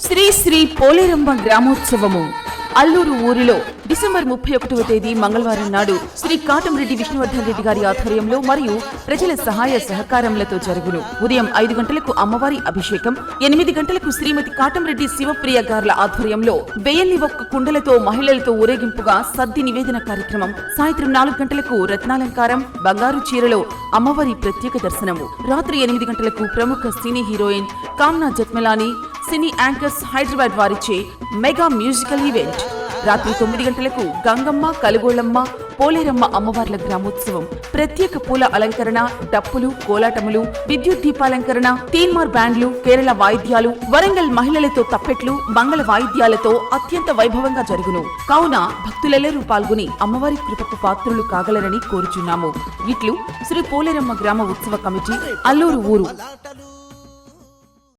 శ్రీ శ్రీ పోలేరమ్మ గ్రామోత్సవము అల్లూరు ఊరిలో డిసెంబర్ 31వ తేదీ మంగళవారం నాడు శ్రీ కాటంరెడ్డి విష్ణువర్ధన్ రెడ్డి గారి ఆధ్వర్యంలో మరియు ప్రజల సహాయ సహకారములతో జరుగును. ఉదయం 5 గంటలకు అమ్మవారి అభిషేకం, 8 గంటలకు శ్రీమతి కాటంరెడ్డి శివప్రియ గార్ల ఆధ్వర్యంలో 1001 కుండలతో మహిళలతో ఊరేగింపుగా సద్ది నివేదన కార్యక్రమం, సాయంత్రం 4 గంటలకు రత్నాలంకారం, బంగారు చీరలో అమ్మవారి ప్రత్యేక దర్శనము, రాత్రి 8 గంటలకు ప్రముఖ సినీ హీరోయిన్ కామ్నా జత్మలాని, సినీ యాంకర్స్ హైదరాబాద్ వారిచే మెగా మ్యూజికల్ ఈవెంట్, రాత్రి 9 గంటలకు గంగమ్మ, కలుగోళమ్మ, పోలేరమ్మ అమ్మవార్ల గ్రామోత్సవం, ప్రత్యేక పూల అలంకరణ, డప్పులు, కోలాటములు, విద్యుత్ దీపాలంకరణ, తీన్మార్ బ్యాండ్లు, కేరళ వాయిద్యాలు, వరంగల్ మహిళలతో తప్పెట్లు, మంగళ వాయిద్యాలతో అత్యంత వైభవంగా జరుగును. కావున భక్తులెల్లరూ పాల్గొని అమ్మవారి కృపకు పాత్రులు కాగలరని కోరుచున్నాము. ఇట్లు శ్రీ పోలేరమ్మ గ్రామ ఉత్సవ కమిటీ, అల్లూరు ఊరు.